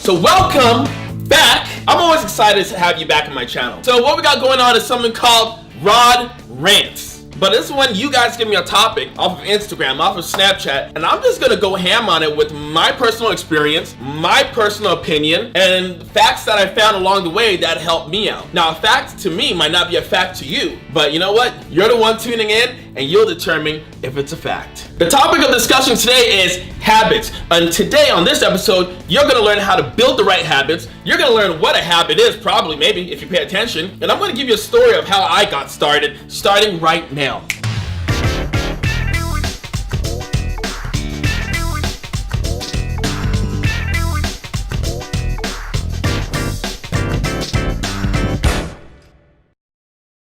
So welcome back. I'm always excited to have you back on my channel. So what we got going on is something called Rod Rants. But this one, you guys give me a topic off of Instagram, off of Snapchat, and I'm just gonna go ham on it with my personal experience, my personal opinion, and facts that I found along the way that helped me out. Now, a fact to me might not be a fact to you, but you know what? You're the one tuning in, and you'll determine if it's a fact. The topic of discussion today is habits. And today on this episode, you're gonna learn how to build the right habits. You're gonna learn what a habit is, probably, maybe, if you pay attention. And I'm gonna give you a story of how I got started, starting right now.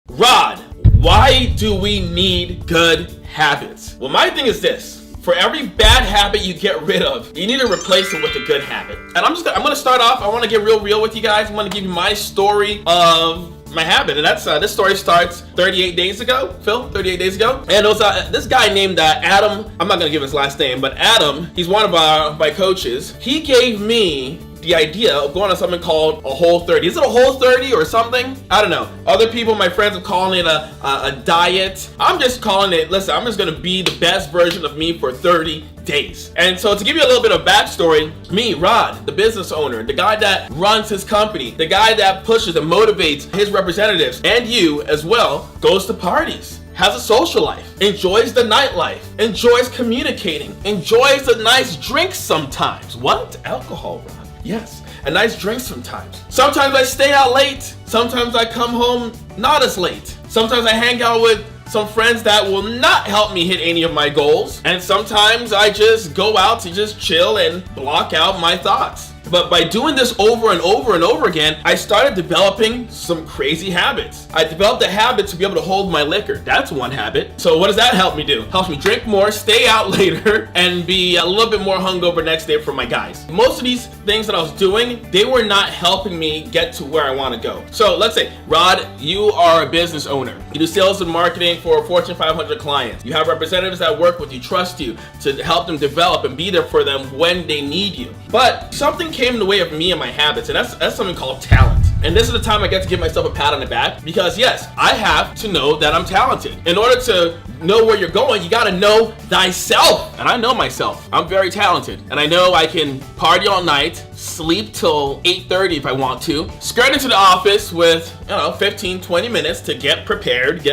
Rod, why do we need good habits? Well, my thing is this. For every bad habit you get rid of, you need to replace it with a good habit. And I'm gonna start off, I wanna get real with you guys. I'm gonna give you my story of my habit, and that's this story starts 38 days ago, Phil, 38 days ago. And it was this guy named Adam. I'm not gonna give his last name, but Adam, he's one of my coaches. He gave me the idea of going on something called a Whole30. Is it a Whole30 or something? I don't know. Other people, my friends, are calling it a diet. I'm just calling it, listen, I'm just gonna be the best version of me for 30 days. And so to give you a little bit of backstory, me, Rod, the business owner, the guy that runs his company, the guy that pushes and motivates his representatives, and you as well, goes to parties, has a social life, enjoys the nightlife, enjoys communicating, enjoys a nice drink sometimes. What? Alcohol, Rod. Yes, a nice drink sometimes. Sometimes I stay out late. Sometimes I come home not as late. Sometimes I hang out with some friends that will not help me hit any of my goals. And sometimes I just go out to just chill and block out my thoughts. But by doing this over and over and over again, I started developing some crazy habits. I developed a habit to be able to hold my liquor. That's one habit. So what does that help me do? Helps me drink more, stay out later, and be a little bit more hungover next day for my guys. Most of these things that I was doing, they were not helping me get to where I want to go. So let's say, Rod, you are a business owner. You do sales and marketing for Fortune 500 clients. You have representatives that work with you, trust you, to help them develop and be there for them when they need you. But something came in the way of me and my habits, and that's something called talent. And this is the time I get to give myself a pat on the back, because yes, I have to know that I'm talented. In order to know where you're going, you gotta know thyself. And I know myself. I'm very talented. And I know I can party all night, sleep till 8:30 if I want to, skirt into the office with, 15, 20 minutes to get prepared,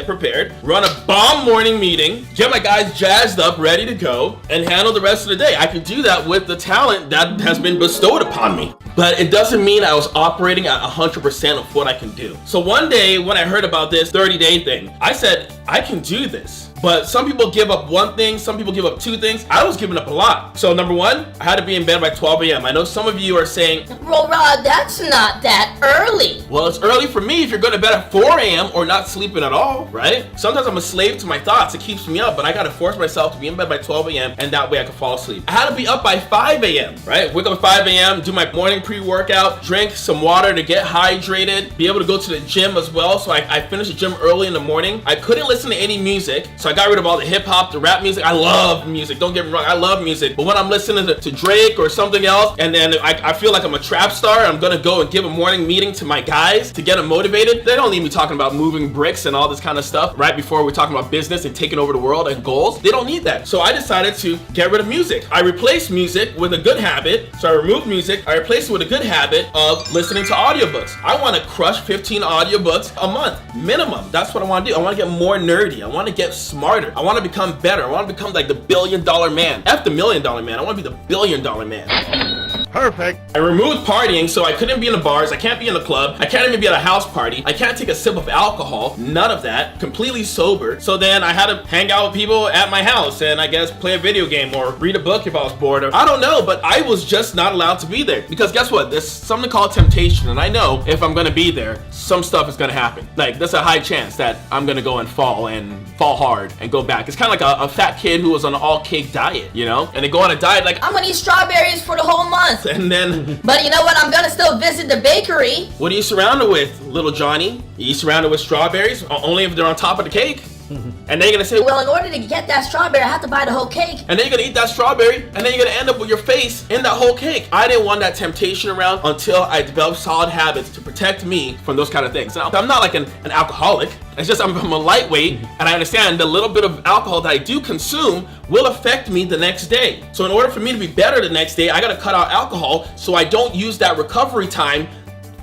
run a bomb morning meeting, get my guys jazzed up, ready to go, and handle the rest of the day. I can do that with the talent that has been bestowed upon me. But it doesn't mean I was operating at 100% of what I can do. So one day when I heard about this 30-day thing, I said, I can do this. But some people give up one thing, some people give up two things. I was giving up a lot. So number one, I had to be in bed by 12 a.m. I know some of you are saying, well, Rod, that's not that early. Well, it's early for me if you're going to bed at 4 a.m. or not sleeping at all, right? Sometimes I'm a slave to my thoughts. It keeps me up, but I got to force myself to be in bed by 12 a.m. and that way I can fall asleep. I had to be up by 5 a.m., right? Wake up at 5 a.m., do my morning pre-workout, drink some water to get hydrated, be able to go to the gym as well. So I finished the gym early in the morning. I couldn't listen to any music, so I got rid of all the hip hop, the rap music. I love music, don't get me wrong, I love music. But when I'm listening to Drake or something else, and then I feel like I'm a trap star, I'm gonna go and give a morning meeting to my guys to get them motivated. They don't need me talking about moving bricks and all this kind of stuff right before we're talking about business and taking over the world and goals. They don't need that. So I decided to get rid of music. I replaced music with a good habit. So I removed music, I replaced it with a good habit of listening to audiobooks. I want to crush 15 audiobooks a month minimum. That's what I want to do. I want to get more nerdy. I want to get smarter. I want to become better. I want to become like the $1 billion man. F the $1 million man. I want to be the $1 billion man. Perfect. I removed partying, so I couldn't be in the bars, I can't be in the club, I can't even be at a house party, I can't take a sip of alcohol, none of that, completely sober. So then I had to hang out with people at my house and I guess play a video game or read a book if I was bored. Or I don't know, but I was just not allowed to be there. Because guess what? There's something called temptation, and I know if I'm gonna be there, some stuff is gonna happen. Like, there's a high chance that I'm gonna go and fall hard and go back. It's kind of like a fat kid who was on an all-cake diet, you know? And they go on a diet like, I'm gonna eat strawberries for the whole month. And then, but you know what? I'm gonna still visit the bakery. what are you surrounded with, little Johnny? Are you surrounded with strawberries? Only if they're on top of the cake? And then you're gonna say, Well, in order to get that strawberry, I have to buy the whole cake. and then you're gonna eat that strawberry, and then you're gonna end up with your face in that whole cake. I didn't want that temptation around until I developed solid habits to protect me from those kind of things. Now, I'm not like an alcoholic. It's just I'm a lightweight, and I understand the little bit of alcohol that I do consume will affect me the next day. So in order for me to be better the next day, I gotta cut out alcohol so I don't use that recovery time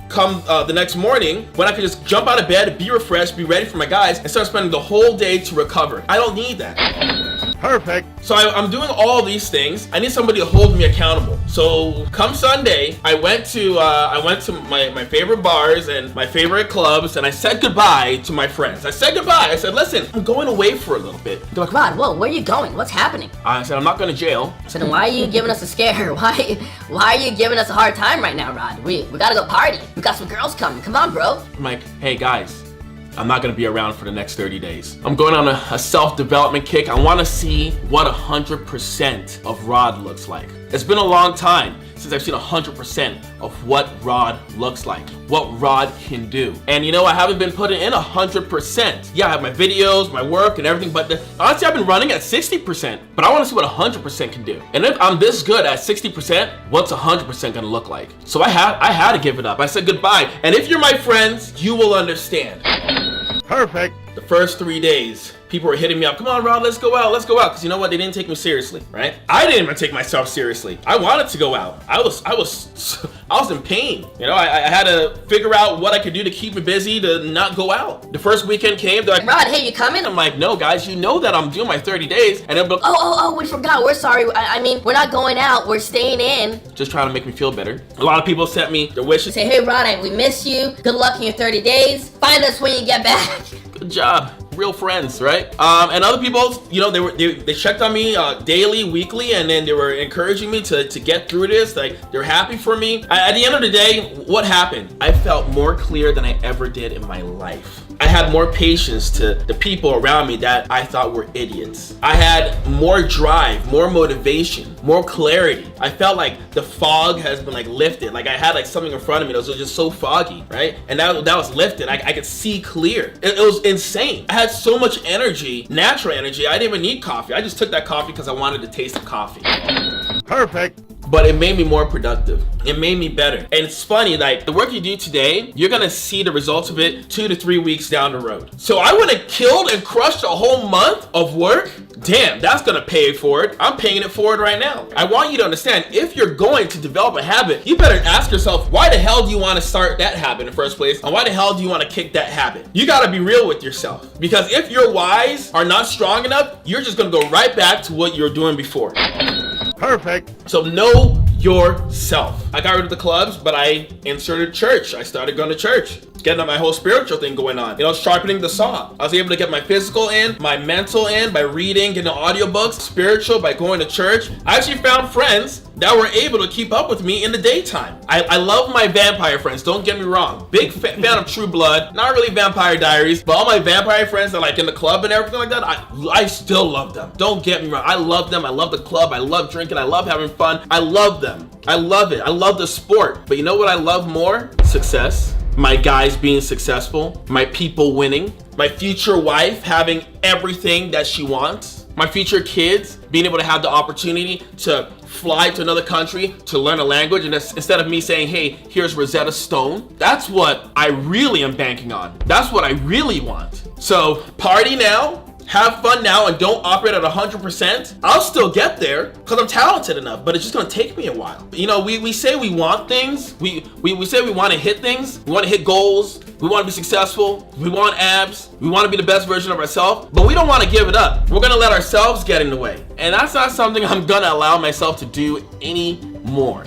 come the next morning when I can just jump out of bed, be refreshed, be ready for my guys, and start spending the whole day to recover. I don't need that. Perfect. So I'm doing all these things. I need somebody to hold me accountable. So come Sunday, I went to my favorite bars and my favorite clubs, and I said goodbye to my friends. I said goodbye. I said, listen, I'm going away for a little bit. They're like, Rod, whoa, where are you going? What's happening? I said, I'm not going to jail. So then why are you giving us a scare? Why are you giving us a hard time right now, Rod? We gotta go party. We got some girls coming. Come on, bro. I'm like, hey guys, I'm not gonna be around for the next 30 days. I'm going on a self-development kick. I wanna see what 100% of Rod looks like. It's been a long time since I've seen 100% of what Rod looks like, what Rod can do. And you know, I haven't been putting in 100%. Yeah, I have my videos, my work and everything, but honestly, I've been running at 60%, but I wanna see what 100% can do. And if I'm this good at 60%, what's 100% gonna look like? So I had to give it up. I said goodbye. And if you're my friends, you will understand. Perfect. The first 3 days, people were hitting me up. Come on, Rod, let's go out. Because you know what? They didn't take me seriously, right? I didn't even take myself seriously. I wanted to go out. I was in pain. You know, I had to figure out what I could do to keep me busy to not go out. The first weekend came. They're like, Rod, hey, you coming? I'm like, no, guys, you know that I'm doing my 30 days. And they'll be like, Oh, we forgot. We're sorry. I mean, we're not going out. We're staying in. just trying to make me feel better. A lot of people sent me their wishes. Say, hey, Rod, we miss you. Good luck in your 30 days. Find us when you get back. Good job. Real friends, right? And other people, you know, they checked on me daily, weekly, and then they were encouraging me to get through this. Like, they're happy for me. At the end of the day, what happened? I felt more clear than I ever did in my life. I had more patience to the people around me that I thought were idiots. I had more drive, more motivation, more clarity. I felt like the fog has been like lifted. Like I had like something in front of me that was just so foggy, right? And that was lifted. I could see clear. It was insane. I had so much energy, natural energy. I didn't even need coffee. I just took that coffee because I wanted to taste the coffee. Perfect. But it made me more productive. It made me better. And it's funny, like the work you do today, you're gonna see the results of it 2 to 3 weeks down the road. So I would have killed and crushed a whole month of work. Damn, that's gonna pay for it. I'm paying it forward right now. I want you to understand, if you're going to develop a habit, you better ask yourself, why the hell do you want to start that habit in the first place? And why the hell do you want to kick that habit? You gotta be real with yourself. Because if your whys are not strong enough, you're just gonna go right back to what you were doing before. Perfect. So know yourself. I got rid of the clubs, but I inserted church. I started going to church, getting my whole spiritual thing going on. You know, sharpening the saw. I was able to get my physical in, my mental in by reading, getting audiobooks, spiritual by going to church. I actually found friends that were able to keep up with me in the daytime. I love my vampire friends, don't get me wrong. Big fan of True Blood, not really Vampire Diaries, but all my vampire friends that are like in the club and everything like that, I still love them. Don't get me wrong, I love them. I love the club, I love drinking, I love having fun. I love them. I love it. I love the sport. But you know what I love more? Success. My guys being successful, my people winning, my future wife having everything that she wants, my future kids being able to have the opportunity to fly to another country to learn a language, and instead of me saying, hey, here's Rosetta Stone. That's what I really am banking on. That's what I really want. So party now, have fun now, and don't operate at 100%. I'll still get there because I'm talented enough, but it's just gonna take me a while. You know, we say we want things. We say we want to hit things. We want to hit goals. We want to be successful. We want abs. We want to be the best version of ourselves, but we don't want to give it up. We're gonna let ourselves get in the way, and that's not something I'm gonna allow myself to do anymore.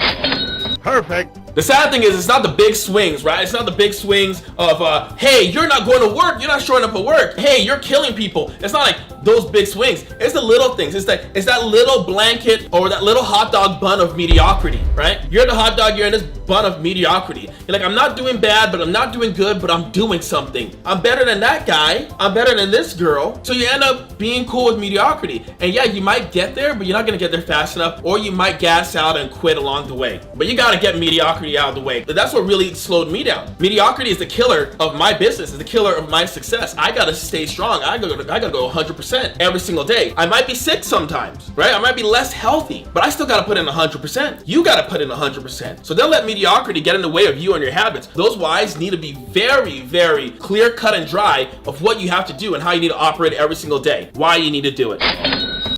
Perfect. The sad thing is, it's not the big swings, right? It's not the big swings of, hey, you're not going to work. You're not showing up at work. Hey, you're killing people. It's not like, those big swings. It's the little things. It's that little blanket or that little hot dog bun of mediocrity, right? You're the hot dog, you're in this bun of mediocrity. You're like, I'm not doing bad, but I'm not doing good, but I'm doing something. I'm better than that guy. I'm better than this girl. So you end up being cool with mediocrity. And yeah, you might get there, but you're not gonna get there fast enough, or you might gas out and quit along the way. But you gotta get mediocrity out of the way. But that's what really slowed me down. Mediocrity is the killer of my business, is the killer of my success. I gotta stay strong. I gotta go 100% every single day. I might be sick sometimes, right? I might be less healthy, but I still gotta put in 100%. You gotta put in 100%. So don't let mediocrity get in the way of you and your habits. Those whys need to be very, very clear, cut, and dry of what you have to do and how you need to operate every single day. Why you need to do it.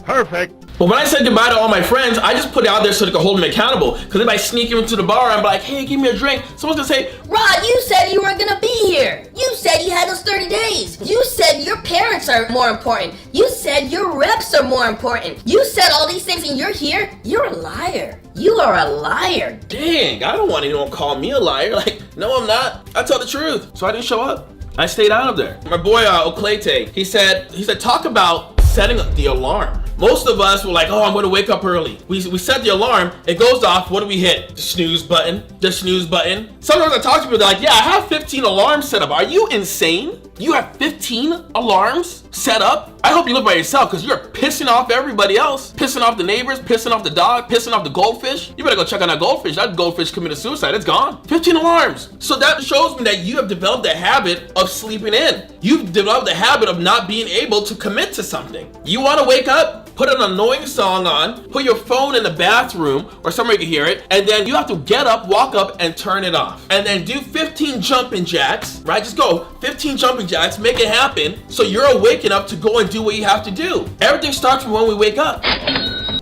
Perfect. But when I said goodbye to all my friends, I just put it out there so they could hold me accountable. Because if I sneak into the bar and be like, hey, give me a drink, someone's gonna say, Rod, you said you weren't gonna be here. You said you had those 30 days. You said your parents are more important. You said your reps are more important. You said all these things and you're here. You're a liar. You are a liar. dang, I don't want anyone to call me a liar. Like, no, I'm not. I tell the truth. So I didn't show up. I stayed out of there. My boy Oklete, he said, talk about setting the alarm. Most of us were like, oh, I'm gonna wake up early. We set the alarm, it goes off, what do we hit? The snooze button, the snooze button. Sometimes I talk to people, they're like, yeah, I have 15 alarms set up. Are you insane? You have 15 alarms set up? I hope you live by yourself because you're pissing off everybody else. Pissing off the neighbors, pissing off the dog, pissing off the goldfish. You better go check on that goldfish. That goldfish committed suicide, it's gone. 15 alarms. So that shows me that you have developed a habit of sleeping in. You've developed a habit of not being able to commit to something. You wanna wake up? Put an annoying song on, put your phone in the bathroom or somewhere you can hear it, and then you have to get up, walk up, and turn it off. And then do 15 jumping jacks, right? Just go 15 jumping jacks, make it happen, so you're waking up to go and do what you have to do. Everything starts from when we wake up.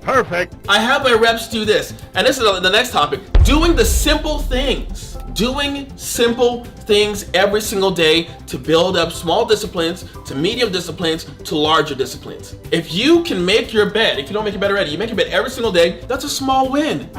Perfect. I have my reps do this, and this is the next topic. Doing the simple things. Doing simple things every single day to build up small disciplines, to medium disciplines, to larger disciplines. If you can make your bed, if you don't make your bed already, you make your bed every single day, that's a small win.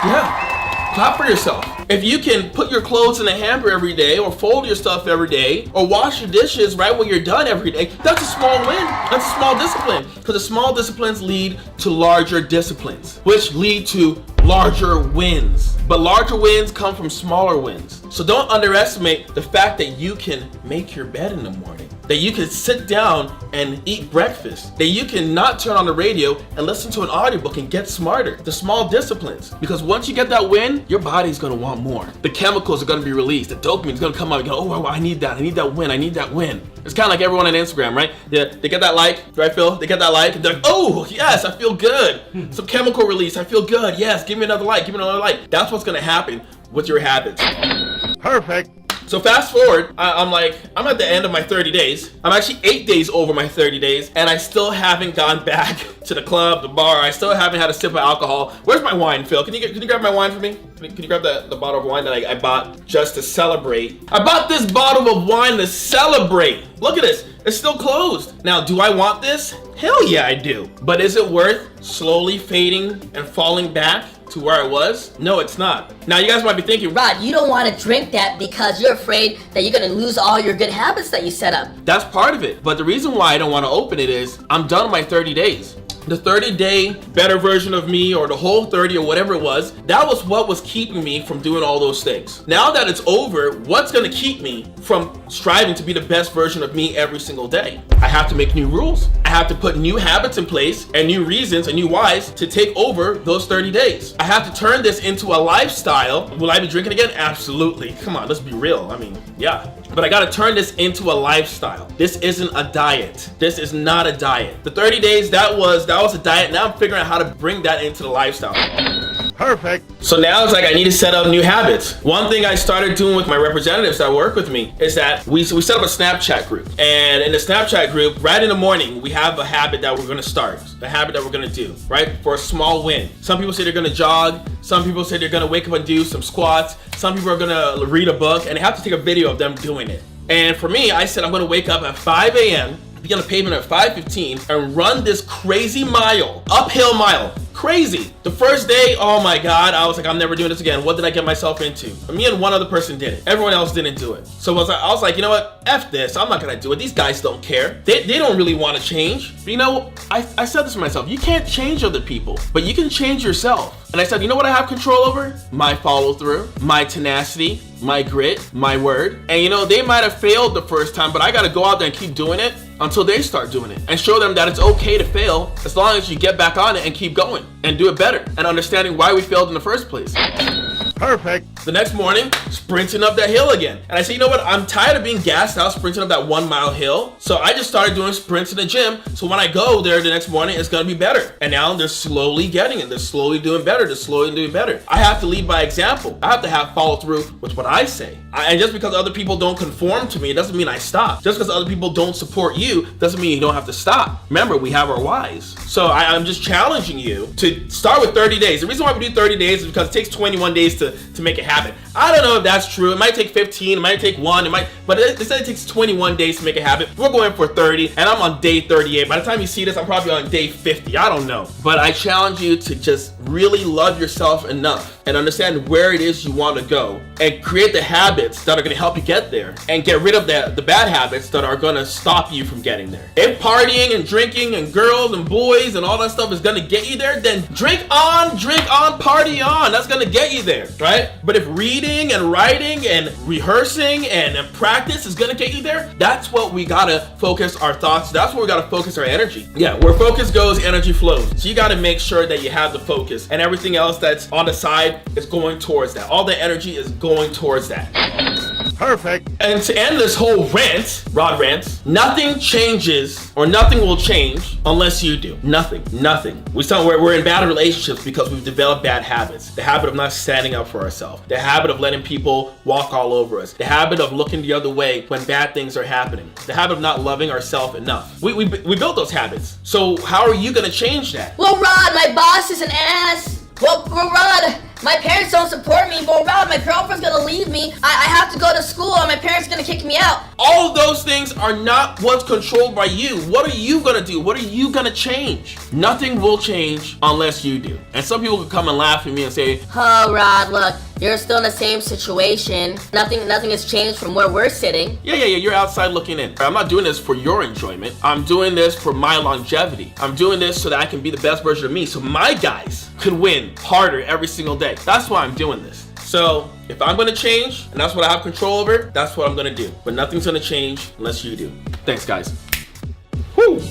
Yeah, clap for yourself. If you can put your clothes in a hamper every day, or fold your stuff every day, or wash your dishes right when you're done every day, that's a small win. That's a small discipline. Because the small disciplines lead to larger disciplines, which lead to larger wins. But larger wins come from smaller wins. So don't underestimate the fact that you can make your bed in the morning, that you can sit down and eat breakfast, that you can not turn on the radio and listen to an audiobook and get smarter. The small disciplines. Because once you get that win, your body's gonna want more. The chemicals are gonna be released. The dopamine is gonna come out and go, oh, I need that win, I need that win. It's kind of like everyone on Instagram, right? They get that like, right, Phil? They get that like, and they're like, oh, yes, I feel good. Some chemical release, I feel good. Yes, give me another like, give me another like. That's what's gonna happen with your habits. Perfect. So fast forward, I'm at the end of my 30 days. I'm actually 8 days over my 30 days, and I still haven't gone back to the club, the bar. I still haven't had a sip of alcohol. Where's my wine, Phil? Can you grab my wine for me? Can you grab the bottle of wine that I bought just to celebrate? I bought this bottle of wine to celebrate. Look at this. It's still closed. Now, do I want this? Hell yeah, I do. But is it worth slowly fading and falling back to where I was? No, it's not. Now, you guys might be thinking, Rod, you don't want to drink that because you're afraid that you're going to lose all your good habits that you set up. that's part of it. But the reason why I don't want to open it is I'm done with my 30 days. The 30-day better version of me, or the whole 30 or whatever it was, that was what was keeping me from doing all those things. Now that it's over, what's gonna keep me from striving to be the best version of me every single day? I have to make new rules. I have to put new habits in place and new reasons and new whys to take over those 30 days. I have to turn this into a lifestyle. Will I be drinking again? Absolutely. Come on, let's be real. I mean, yeah. But I gotta turn this into a lifestyle. This isn't a diet. This is not a diet. The 30 days, that was a diet. Now I'm figuring out how to bring that into the lifestyle. Perfect. So now it's like I need to set up new habits. One thing I started doing with my representatives that work with me is that we set up a Snapchat group. And in the Snapchat group, right in the morning, we have a habit that we're gonna start, a habit that we're gonna do, right? For a small win. Some people say they're gonna jog. Some people say they're gonna wake up and do some squats. Some people are gonna read a book, and they have to take a video of them doing it. And for me, I said I'm gonna wake up at 5 a.m., be on the pavement at 5:15 and run this crazy mile, uphill mile, Crazy. The first day, oh my God, I was like, I'm never doing this again. What did I get myself into? Me and one other person did it. Everyone else didn't do it. So I was like, you know what? F this. I'm not gonna do it. These guys don't care. They don't really want to change. But you know, I said this to myself. You can't change other people, but you can change yourself. And I said, you know what I have control over? My follow through, my tenacity, my grit, my word. And you know, they might have failed the first time, but I got to go out there and keep doing it until they start doing it and show them that it's okay to fail as long as you get back on it and keep going and do it better and understanding why we failed in the first place. Perfect. The next morning, sprinting up that hill again. And I said, you know what? I'm tired of being gassed out sprinting up that 1 mile hill. So I just started doing sprints in the gym. So when I go there the next morning, it's going to be better. And now they're slowly getting it. They're slowly doing better. They're slowly doing better. I have to lead by example. I have to have follow through with what I say. And just because other people don't conform to me, it doesn't mean I stop. Just because other people don't support you doesn't mean you don't have to stop. Remember, we have our whys. So I'm just challenging you to start with 30 days. The reason why we do 30 days is because it takes 21 days to make it happen. I don't know if that's true. It might take 15, it might take 1, but it said it takes 21 days to make it happen. We're going for 30, and I'm on day 38. By the time you see this, I'm probably on day 50. I don't know. But I challenge you to just really love yourself enough and understand where it is you want to go and create the habits that are going to help you get there and get rid of the bad habits that are going to stop you from getting there. If partying and drinking and girls and boys and all that stuff is going to get you there, then drink on, party on. That's going to get you there, right? But if reading and writing and rehearsing and practice is going to get you there, that's what we got to focus our thoughts. That's where we got to focus our energy. Yeah, where focus goes, energy flows. So you got to make sure that you have the focus and everything else that's on the side is going towards that. All the energy is going towards that. Perfect. And to end this whole Rod rant, nothing changes or nothing will change unless you do. Nothing. We're in bad relationships because we've developed bad habits. The habit of not standing up for ourselves. The habit of letting people walk all over us. The habit of looking the other way when bad things are happening. The habit of not loving ourselves enough. We built those habits. So how are you going to change that? Well, Rod, my boss is an ass. Well, Rod, my parents don't support me. Well, Rod, my girlfriend's gonna leave me. I have to go to school and my parents are gonna kick me out. All of those things are not what's controlled by you. What are you gonna do? What are you gonna change? Nothing will change unless you do. And some people could come and laugh at me and say, oh, Rod, look, you're still in the same situation. Nothing has changed from where we're sitting. Yeah, you're outside looking in. I'm not doing this for your enjoyment. I'm doing this for my longevity. I'm doing this so that I can be the best version of me, so my guys could win harder every single day. That's why I'm doing this. So if I'm gonna change, and that's what I have control over, that's what I'm gonna do. But nothing's gonna change unless you do. Thanks, guys. Woo!